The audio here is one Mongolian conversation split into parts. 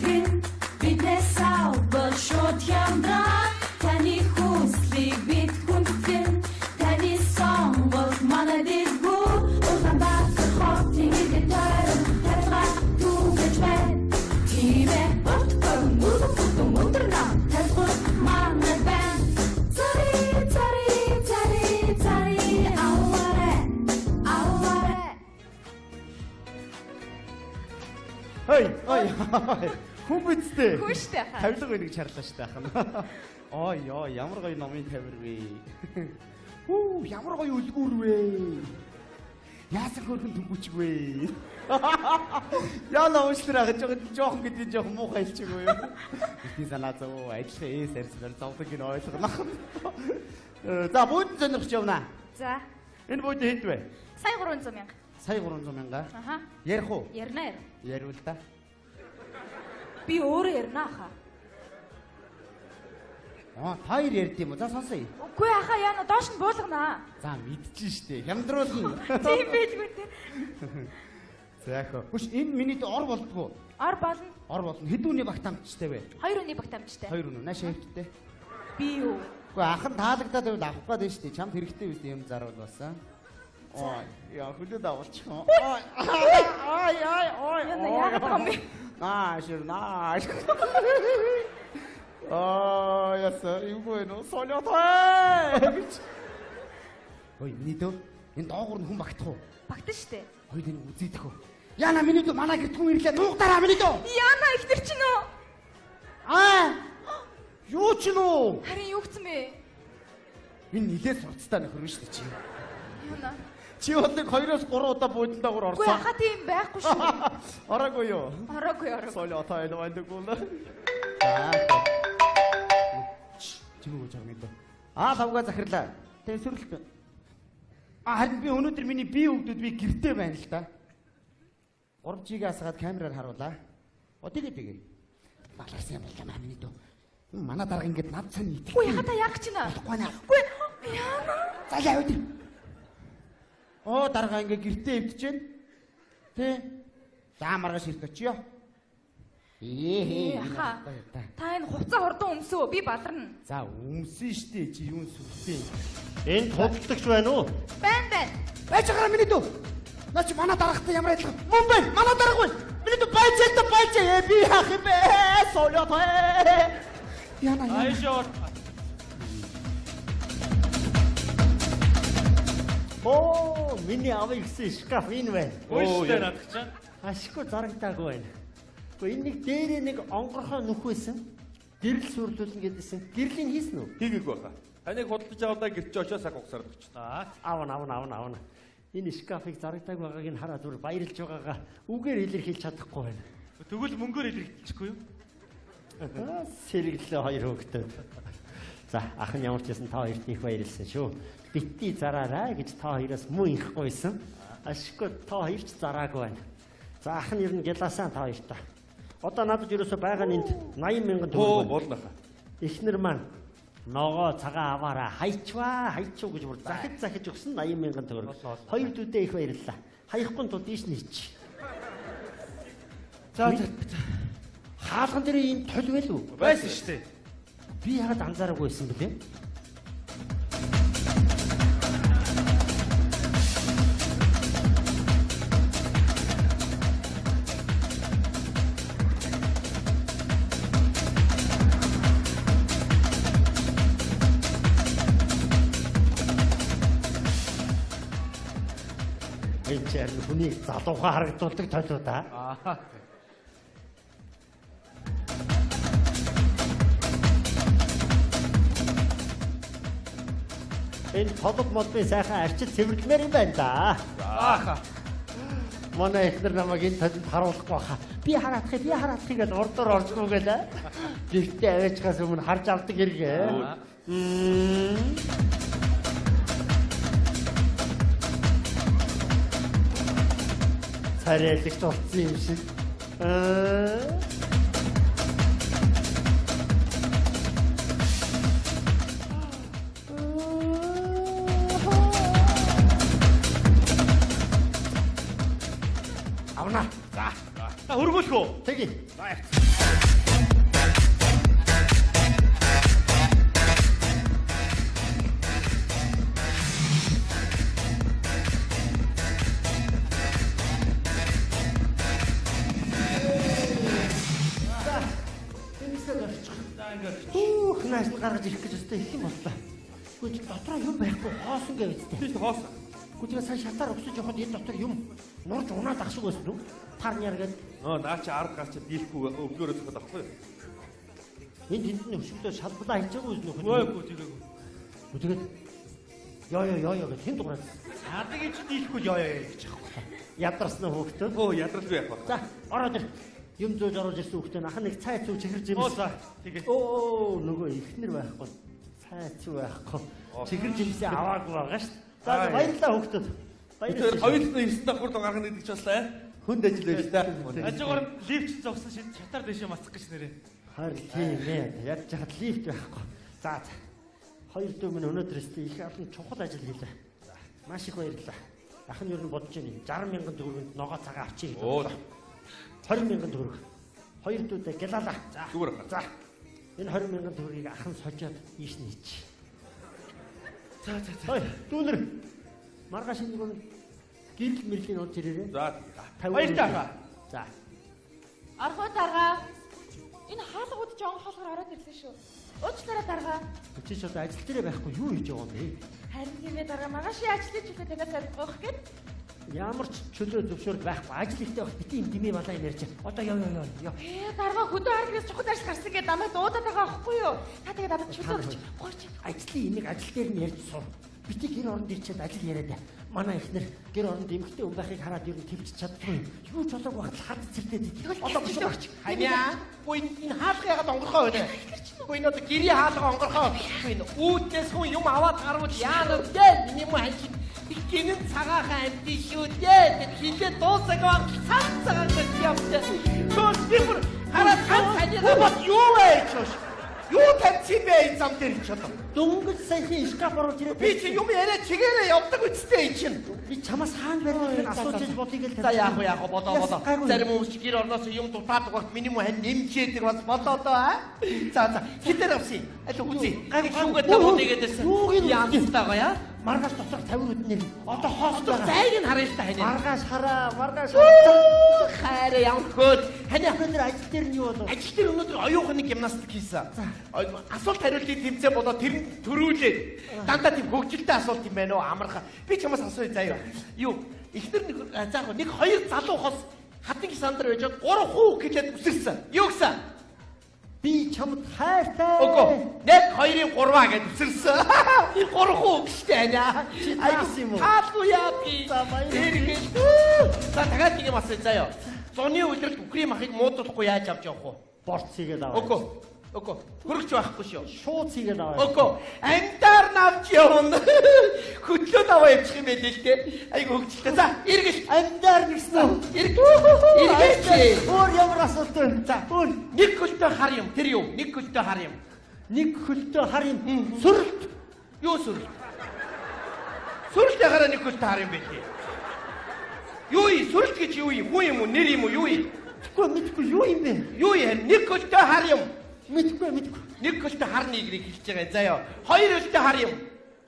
гин биднес авбал шууд хямдраа таны хүслийг бид хүндэн таны сонгол манай дэвгүү улаанбаатар хотын дэвтэр тарга түгэж байна тивэ боткор муутурна тарга манай бэн цари аваре Ой хүн бидтэй. Хүн штэ хаа. Тавилга байныг чарлаа штэ ахна. Ой ямар гоё номын тавир вэ. Хүү ямар гоё үлгүүр вэ. Яасан хөрхөн түмбүчг вэ. Яла уушлаа гэж жоохон гэдэг жоохон муухай хэлчихгүй юу. Би санаа зов ажлаа сарсаар зовдог гин ойлгох. За бууд сонирхож явна. За. Энэ бууд хэд вэ? Сая 300 мянга. Сая 300 мянга. Аха. Ярих уу? Ярина. Ярил та. Би өөрөө ярина хаа. Хоёр ярьд юм уу? За сонсоё. Үгүй ахаа яана доош нь буулгана. За мэдчихэн штэ. Хямдруулна. Тийм байлгүй те. За яах вэ? Хүш энэ миний ор болдгоо. Ор болно. Ор болно. Хэдүүний багт амтчтай вэ? 2 өний багт амжтай. 2 үнэ. Наашаа хэвчтэй. Би юу? Гэхдээ ахын таалагдаад байвал авах гээд штэ. Чамд хэрэгтэй биз юм зарвал басан. Ой, яа хүлээд авалчих юм. Ой. Яна яах вэ? Нааш. Яса, юугүй нөө солиотой. Ой, нийтөө энэ доогуур нь хүн багтах уу? Багтан штэ. Хойд энэ үзийдэх үү? Яна миний дөө манай гэрт хүн ирлээ. Нуугдараа миний дөө. Яна ихтер чинь үү? Юу ч нөө? Харин юу гцэн бэ? Энэ нилээ сурцтай нөхөр шүү дээ чи. Яна. Чи бодлыг 2-3 удаа буудлаагаар Үгүй орсон. хаа тийм байхгүй шүү. Ороогүй юу? Ороогүй. Солиотой байдаг уу? Чимээ гэж байгаа юм. Тавга захирлаа. Тэ сүрэлт. Харин би өнөөдөр миний бие өгдүүд би гэртээ байна л да. 3G-г асгаад камераар харуулаа. Тэгээ. Баларсан юм байна миний дөө. Манай дарга ингэж над цан идэх. Үгүй хаа та яах гэж байна? Үгүй яана. За яа үгүй. Дарга ингэ гэртээ өвдөж байна. Тэ. За маргааш ирэх очиё. Яха. Та энэ хувцас хордон өмсөө. Би баларна. За өмсөн штэ чи юун сүртэй. Энд худалдагч байна уу? Байна. Байж байгаа миний дүү. Наач манай даргатай ямар адилхан. Мөн байна. Манай дарга байна. Миний дүү байж. Би яах юм бэ? Солиотой. Яна. Айшоо. Миний аваа ихсэн шкаф энэ байна. Өөштэй надах чаа. Ашиггүй зарагдаагүй байна. Гэхдээ энэ нэг дээрээ нэг онгорхоо нүх байсан. Гэрэл сүрлүүлнэ гэдээсэн. Гэрлийн хийсэн үү? Хийгээгүй баха. Таныг худалдаж аваадаа гэрч очоо цаг угсаар өгч. Аавна. Энэ шкафыг зарагдааг байгааг нь хараад бүр баярлж байгаагаа үгээр илэрхийлж чадахгүй байна. Тэгвэл мөнгөөр илэрхийлчихгүй юу? Сэргэлээ хоёр хөвгтөд. За ах нь ямар ч байсан та хоёрт их баярлсан шүү. Битгий зараарай гэж та хоёроос мөн их гойсон. Ашиггүй та хоёр ч зараагүй байна. За ах нь ер нь гялаасаа та хоёртаа. Одоо надад ерөөсөө байгаа нь энд 80,000 төгрөг. Болно хаа. Эхнэр маань ногоо цагаан аваараа хайчуу гэж бүр захиж өгсөн 80,000 төгрөг. Хоёр дүүдээ их баярлалаа. Хаяхгүй тул дийш нь ич. За хаалган дээр ийм толь байл уу? Байсан шүү дээ. Би яагаад анзаараагүй байсан бэлээ? Энд хүний залуухан харагдуулдаг толио да. Энэ толгод модын сайхан арчил цэвэрлэмээр юм байна да. Манай эхнэр намайг энэ толинд харуулахгүй хаа. Би хараадах гэж урдуур оржгүй гэлээ. Гэртээ аваачгаас өмнө харж авдаг хэрэг. Царайлагч болсон юм шиг. Өргөл Тэгвэл хөө. Тэгье. Хүүх нааш гаргаж ирэх гэж өстэй их юм боллоо. Гүж дотроо юм байхгүй хоосон гэв үстэй. Тийш хоос. Гүж сайн шатаар өгсөж явахад энэ дотор юм нурж унаад ах шиг байсан үү? Тарняар гээд Наа чи арга гарч дийлэхгүй өвлөөрөө зөхөд авахгүй юу? энэ тэндний өшөглөө шалбалаа хийж байгаа юм уу? Өөгүй тийгээгүй. Тэгээд ёо гэд хэн дуурайд. Цаадаг юм чи дийлэхгүй ёо гэж аахгүй. Ядарсан хөөхтөө. Оо ядрал юу яах вэ? За ороод ир. Юм зөөж оруулж ирсэн хөөхтөө ах нэг цай цүү чихэрж Оо юмс. за. Тэгээ. Оо нөгөө ихнэр байхгүй. Цай цүү байхгүй. Чихэрж юмсээ аваагүй байгаа шүү. За баярлалаа хөөхтөө. Тэр хоёулаа 9 давхар доо гаргана гэдэг ч баслаа. Хүнд ажил байж та. Хажуугаар лифт зогсон шин чатар дэшээ мацах гэж нэрээ. Харин тийм ээ. Яаж яхад лифт байхгүй. За. Хоёр дүү минь өнөөдрөөс их олон чухал ажил хийлээ. Маш их баярлалаа. Ах нь юу н бодож байна. 60,000 төгрөгөнд ногоо цагаан авчиг. Оо. 20,000 төгрөг. Хоёр дүүдээ гялалаа. За. Зүгээр. За. Энэ 20,000 төгрөгийг ах нь сожоод ийш нь хийчих. За. Хой, дүүнэр. Маргааш энэ нэг гэрэл мэрлийн олж ирээрээ. За. Баярлалаа. За. Архуу дарга. Энэ хаалгууд ч онгоолгоор ороод ирлээ шүү. Уучлаарай дарга. Чи ч одоо ажил дээрээ байхгүй юу хийж байгаа юм бэ? Харин тийм ээ дарга. Маргаашийн ажлын чөлөө танаас ойлгох гээд. Ямар ч чөлөө зөвшөөрөл байхгүй. Ажил ихтэй байх бити юм димээ балаа юм ярьж. Одоо ёо. Дарга хөдөө аргаас чухал ажил гарсан гэдэг намайг дуудаад байгаа байхгүй юу? Та тэгээд надад чөлөө өгч. Гурч. Ажлын имийг ажил дээр нь ярьж сур. Бити гэр оронд ирчээд ажил яриад. Манай ихнэр гэр оронд эмэгтэй хүн байхыг хараад ер нь төвч чаддгүй. Юу ч болоогүй багт хад цэрдээд идэв. Одоо биш өгч. Ханиа. Гуйн энэ хаалга ягаад онгорхоо вэ? Гуйн одоо гэрийн хаалга онгорхоо. Гуйн үүднээс хүн юм аваад гарвал яана вэ? Миний муу хань. Гинэн цагаахан амтий шүү дээ. Хилээ дуусаагаа цан цагаан гэж явдаа. Тос бибэр хараа цан цаанаа бат юу вэ гэж. Юу тавьчих бэ энэ зам дээр ч одоо. Дөнгөж саяхан шкаф оруулж ирээд Би чи юм яриа чигээрээ явдаг үстэй энэ чинь. би чамаас хаана барих асууж иж бодъё гэж За яах вэ болоо. Зарим хүмүүс чи гэр орноос юм дутаадаг багт миний муу хань нэмчээдэг бас болоо доо. За хитэр авсан. Аль үзье. Шүүгээд тавуудыгээдсэн. Яамтайгаа яа. маргааш доторх 50 өднөр одоо хоос байгаа. Зайг нь харъя л та хань. Маргааш Хайраа явход хань өнөөдөр ажил дээр нь юу болов? ажил дээр өнөөдөр оюухан нэг гимнастик хийсэн. Асуулт хариултын тэмцээн болоо тэр нь төрүүлээд дандаа тийм хөгжилтэй асуулт юм байна уу амархан. Би чамаас асууя заяа. Юу ихнэр нэг заах нэг хоёр залуу хос хатан сандар байж 3 хүү гэхэд үсэрсэн. Юу гэсэн? Би чамд хайртай. Үгүй. Нэг хоёрын 3 гэж үсэрсэн. Би 3 хүү гэжтэй байна. Айгс юм уу? Хаалгу яа би. За баярлалаа. За дахиад нэг юм асууя заяа. Зуны үйлрэлт бүхрийн махыг муудахгүй яаж авч явах вэ? Борт хийгээд аваа. Үгүй. Хөрөгч байхгүй шүү. Шууд хийгээд аваа. Үгүй. Амтаар навч явна. Хөдлөөд аваа явчих юм байлээ л дээ. Айгу хөгжилтэй. За, эргэж. Амдаар гисэн үү? Эргэж. Өөр ямар асуулт вэ? За, өөр Нэг хөлтөө хар юм. Тэр юу? Нэг хөлтөө хар юм. нэг хөлтөө хар юм. Сүрэлт. Юу сүрэл? Сүрэлтэй хараа нэг хөлтөө хар юм байлээ. Юу юм? Сүрэлт гэж юу юм? Хүн юм уу? Нэр юм уу? Юу юм? Мэдгүй юу юм бэ? Юу юм? Нэг хөлтөө хар юм. Мэдгүй. Нэг хөлтөө хар нэгийг хэлж байгаа заяа. Хоёр хөлтөө хар юм.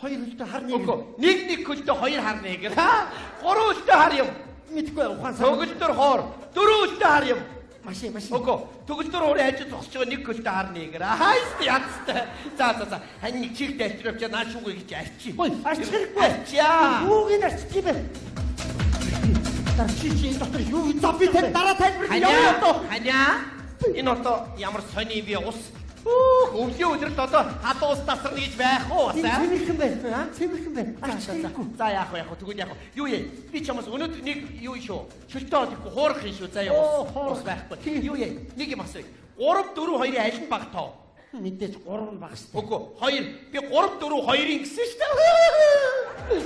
Хоёр хөлтөө хар нэг. Үгүй. Нэг хөлтөө хоёр хар нэг. Гурван хөлтөө хар юм. Мэдгүй ухаан сар. Төгөлдөр хоор. Дөрвөн хөлтөө хар юм. Машин. Үгүй. Төгөлдөр хоорын хажууд зогсож байгаа нэг хөлтөө хар нэг. Хайст ядстай. За. Хань нэг чих дэвтрав чи наа шүүгээ гэж арчи. Ой, арчих хэрэггүй. Арчаа. Юуг нь арчих юм бэ? Чи дотор юу за би тань дараа тайлбарлах яваа одоо. Ханиа. Энэ одоо ямар сони би ус. Өвлийн өдрөлт одоо хадуу ус тасарна гэж байх уу? Цэвэрхэн байна. Цэвэрхэн байна. За яах вэ? Тэгвэл яах вэ? Юу яа? Би чамаас өнөөдөр нэг юу шүү? Шөлтөө тэгэхгүй хуурах юм шүү. Заяа ус байхгүй. Юу яа? Нэг юм асууя. 3 4 2-ын аль нь баг тоо? Мэдээж 3 нь баг шүү. Үгүй 2. Би 3 4 2-ын гэсэн шүү дээ.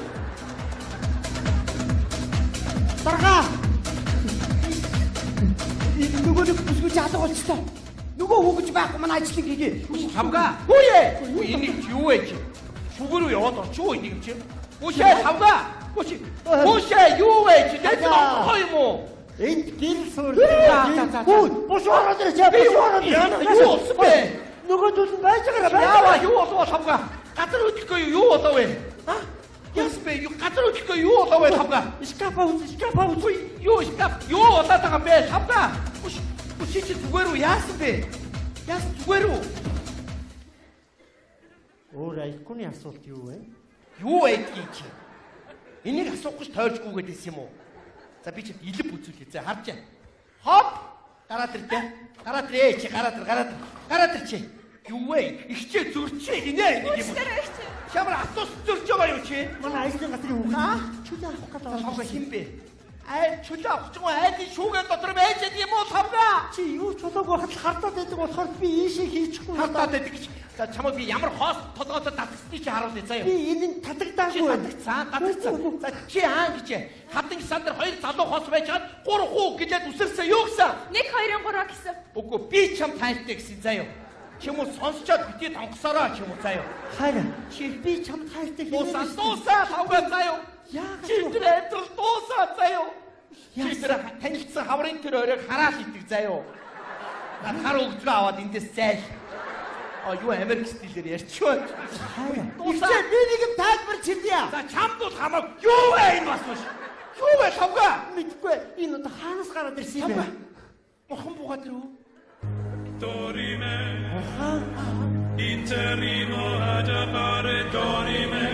Дарга. Нөгөө нэг бүсгүй алга болчихлоо. Нөгөө хүүгэж байхгүй манай ажлын хийгээ. Хамгаа. Хүүе. Энэ юу вэ чи? Шүгэр үү яваад орчих уу энэ юм чи? Хүүшээ хамгаа. Хүүшээ юу вэ чи? Дэд юм уу? Энд гэрэл суур. За. Буш ороод ирээ. Буш ороод ирээ. Яна юу болсон бэ? Нөгөөдөл нь байж байгаа Яава юу болов тавга? Газар хөдлөхгүй юу болов вэ? Ясбэ юу газар хөдлөхгүй юу болов вэ тавга? Скапа үз. Юу скап юу болоод байгаа бэ тавга? Чи зүгээр үү яасан бэ? Яасан зүгээр үү? Өөр айкуны асуулт юу вэ? Юу байдгийг чи? Энийг асуух гэж тойрчгүйгээд байсан юм уу? За би чид илэв үзүүлээ. За харж. Хоп! Гараад ирдэ. Гараад ирээ чи гараад ир чи. Юу вэ? Ихчээ зөрчээ гинэ нэг юм. Чамар асуух зөрч байгаа юу чи? Манай ажлын газрын хүүхэн чөлөө авах гэдэг Тавга хин бэ? Чөлөө авах ч юм уу айлын шүүгэн дотор байж байгаа юм уу тавга? чи юу чулууг байхад л хардаад байдаг болохоор би ийшээ хийчихгүй. Хатаад байдаг гэж. За чамаа би ямар хоос толгойд татгсныг чи харуулъя заяа. Би энэ нь татагдаагүй. Гадагцсан. За чи гэж хатан сандар хоёр залуу хоос байж хаад 3 хуу гэлээд үсэрсэн юу гэсэн? 1 2 3 гэсэн. Үгүй би чам тайлтай гэсэн заяа. Чи юм уу сонсчоод битээ тонгосороо ч юм уу заяа. Хайр. Чи би чам тайлтай Дуусаа тавга заяа. Яагаад Чи тэр амьдрал дуусаа заяа. Чи тэр танилцсан хаврын тэр өрөөг хараал идэг заяа. Хар өгдлөө аваад эндээс зайл. Юу Америк стилээр ярьчихваа. Дуусаа би нэг юм тайлбар чирдээ. За чамд бол хамаа юу вэ энэ бас маш. Юу вэ тавга? Мэдгүй. Энэ одоо хаанаас гараад ирсэн юм бэ? Бурхан буугаад ирв үү? Dorime, interrimo ad appare dorime,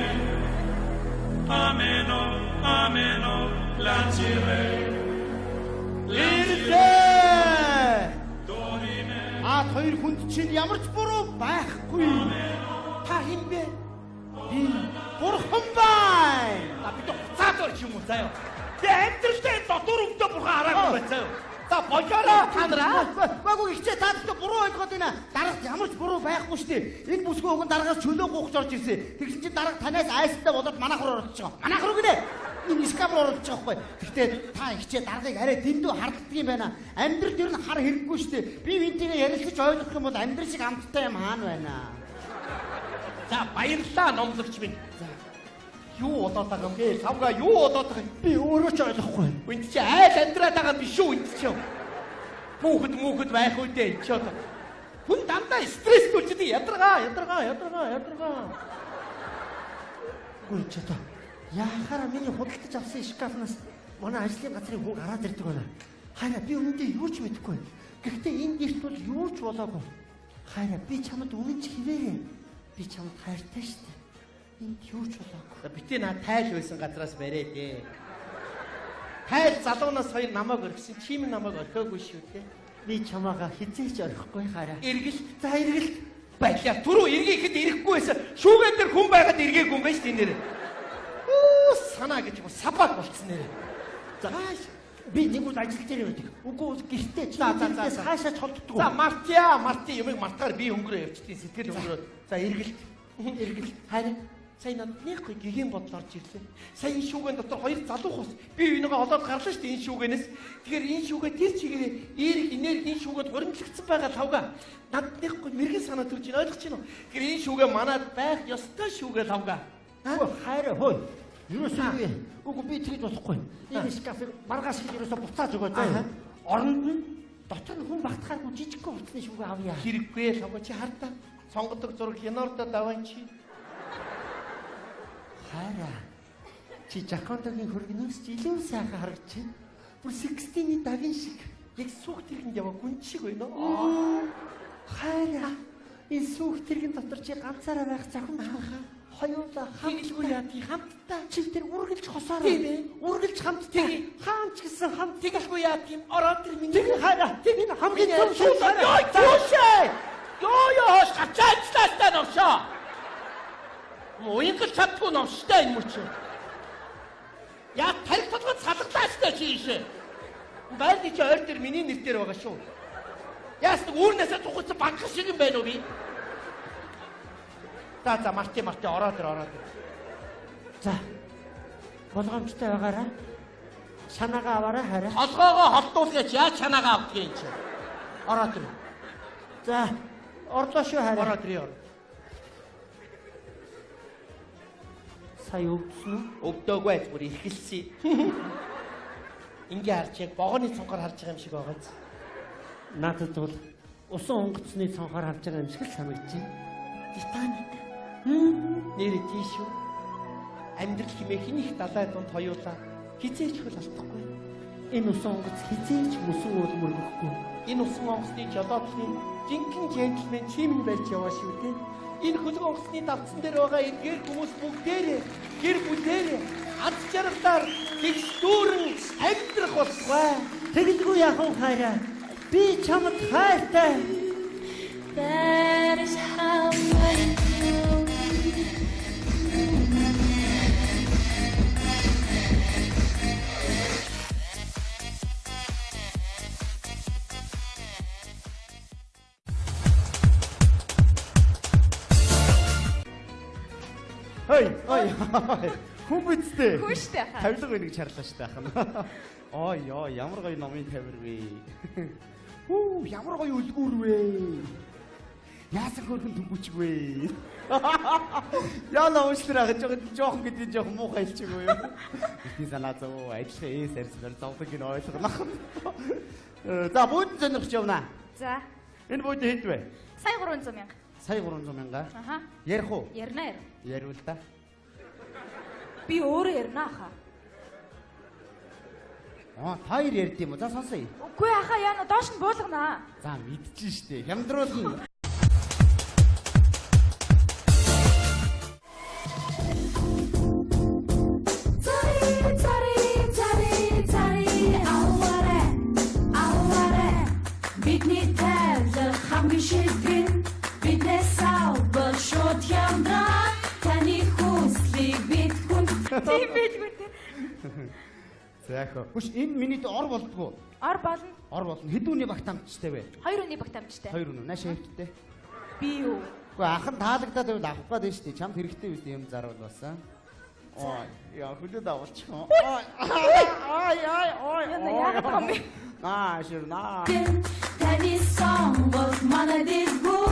ameno, lancire, Хоёр хүнд чинь ямар ч буруу байхгүй. Та хин бэ? Би бурхан байна. Бид хуцаад орч юм уу заяа. Би амьдралтай дотор өвдө бурхан хараагүй байцаа. За божоороо та нараа. Багуу ихчээ та дахь буруу ойлгоод байна. Дарагт ямар ч буруу байхгүй шүү дээ. Энэ бүсгүй хүн дараагаас чөлөө гоохж орж ирсэн. Тэгсэн чинь дараг танаас айстай болоод манайхаар оролцож байгаа. Манайхаар гинэ. Энэ скапр оролцож байгаа байхгүй. Гэхдээ та ихчээ дарагыг арай дэндүү харддаг юм байна. Амьдрал ер нь хар хэрэггүй шүү дээ. Би винтигээ ярилцаж ойлгох юм бол амьдрал шиг амттай юм хаана байна. За баярлалаа номлогч минь. За юу болоод байгаа юм бэ? Савга юу болоод байгаа юм? Би өөрөө ч ойлгохгүй. Энд чи айл амьдраад байгаа юм биш үү энд чи? Хүүхэд байх үү дээ чи одоо. Хүн дандаа стресс төрчдөг ядаргаа. Гүн ч одоо яахаараа миний худалдаж авсан шкафнаас манай ажлын газрын хүн гараад ирдэг байна. Хайра би үүндээ юу ч мэдэхгүй. Гэхдээ энэ гэрт бол юу ч болоогүй. Хайра би чамд үнэн ч хിവэрээ. Би чамд хайртай шүү дээ. Энд юу ч болоогүй. Битээ наа тайл байсан газраас барай дээ. Тайл залуунаас хоёр намайг орхисон, чим намайг орхиогүй шүү дээ. Би чамаага хизээч орхихгүй Хайра. Эргэл байлаа. Түрүү эргээхэд ирэхгүй байсан. Шүүгэн дээр хүн байгаад эргээгүй юм байна шүү дээ нэр. Санаа гэж юм сабаг болцсон нэр. За би нэг үл ажил дээр байдаг. Үгүй гэртээ чи хаашаач холддог. За Марти юмыг мартахаар би өнгөрөө явчихтیں۔ Сэтгэл өнгөрөө. За эргэлт. Харин сайн нэг гигийн бодол орж ирлээ. Сайн энэ шүүгэн дотор хоёр залуу хус. Би энийгээ олоод гарлаа шүү дээ энэ шүүгэнээс. Тэгэхээр энэ шүүгээ тэр чигээрээ эерэг энерги энэ шүүгэд хуримтлагдсан байгаа тавга. Над нэг мэрэгэн санаа төрж ийн ойлгож байна уу? Тэгэхээр энэ шүүгээ манад байх ёстой шүүгээ тавга. Хайра хой. Юусаа үгүй би тэгж болохгүй. Энэ шкафыг маргаас хийж ерөөсө буцааж өгөө заа. Оронд нь дотор нь хүн багтахааргүй жижигхэн утасны шүүгээ авъя. Хэрэггүй тавга чи хартаа. Сонгодог зураг хянордо даван чи. Хайра. Чи Жаконтогийн хөргнөөс ч илүү сайхан харагч байна. Бүр 16-ний дагин шиг. Яг сүх тэргэнд яваа гүн шиг байна уу? Хайра. Энэ сүх тэргэн дотор чи ганцаараа байх захимжгүй. Хоёулаа хамтгүй яа тий хамтдаа. Чи тэр үргэлж хосоор. Тийм ээ. Үргэлж хамтдаа. Хаанч гэсэн хамт. Тэгэлгүй яа тийм ороод тэр миний. Тэг хайра. Энэ хамгийн том шүү. Ёо. Ёо гачаачлаастай новшоо. Уянгал чадгүй новштой энэ мөч. Яа тарих толгойд салгалаастай чи ийшээ. Байли чи ойр дээр миний нэр дээр байгаа шүү. Яас нэг үүрнээсээ тухайсан банк шиг юм байна уу би? За Марти ороод ир. За. Болгоомжтой байгаарай. Санаагаа аваарай хараа. Толгоогоо холдуулгаач яаж санаагаа авдгийг чи. Ороод ир. За. Орлоо шүү хараа. Ороод ир. Сая өвдсөн үү? Өвдөөгүй зүгээр ихэлсэн. Ингээ харж яг богооны цонхоор харж байгаа юм шиг байгаа биз. Надад бол усан онгоцны цонхоор харж байгаа юм шиг л санагдчих. Титаник. Нэр тийш үү? Амьдрал хэмээх хин их далай дунд хоёулаа хизээч хөл алдахгүй. Энэ усан онгоц хизээч мөсөн уул мөргөхгүй. Энэ усан онгоцны жолоодлын жинхэнэ джентльмен чим нь барьж яваа шүү дээ. Энэ хөлөг онгоцны давцсан дээр байгаа эдгээр хүмүүс бүгдээрээ гэр бүлээрээ аз жаргалаар тэгш дүүрэн амьдрах болтугай. Тэгэлгүй яхан хайраа. Би чамд хайртай. That is how I feel. Ой. Хүн бидтэй. Хүн штэ хаа. Тавилга байныг чарлаа штэ ахын. Ой, ямар гоё номын тавир вэ. Ямар гоё үлгүүр вэ. Яасан хөрхөн дүнбүчг вэ. Яна уушлаа гэж жоохон гэдэг жоохон муухай хэлчихгүй юу. Ихний санаа зов ажлын эсэрсээр зовдог нь ойлгох. За буудан сонирхож явна. За. Энэ буудан хэд вэ? Сая 300 мянга. Сая 300 мянга. Аха. Ярих уу? Ярина. Ярил та. Би өөрөө ярина хаа. Та хоёр ярьд юм уу? За сонсъё. Үгүй ахаа яана доош нь буулгана. За мэдчихэн штэ. Хямдруулна. Цари аваарэ бидний тавилга хамгийн шилдэг биднээс авбал шууд хямдраа таны хүслийг бид хүн Тийм байлгүй те. За яах вэ? Хүш энэ минийд ор болдгоо. Ор болно. Ор болно. Хэд үний багт амтчтай вэ? 2 өний багт амжтай. 2 үнэ. Нааш хэвчтэй. Би юу? Уу ахын таалагдаад байвал авах гээд байна штэ. Чамд хэрэгтэй үст юм зарвал басан. Ой, яа хүлээд авалчих юм. Ой. Яна яагаад юм бэ? Ширна. таны сонгол манайд гоо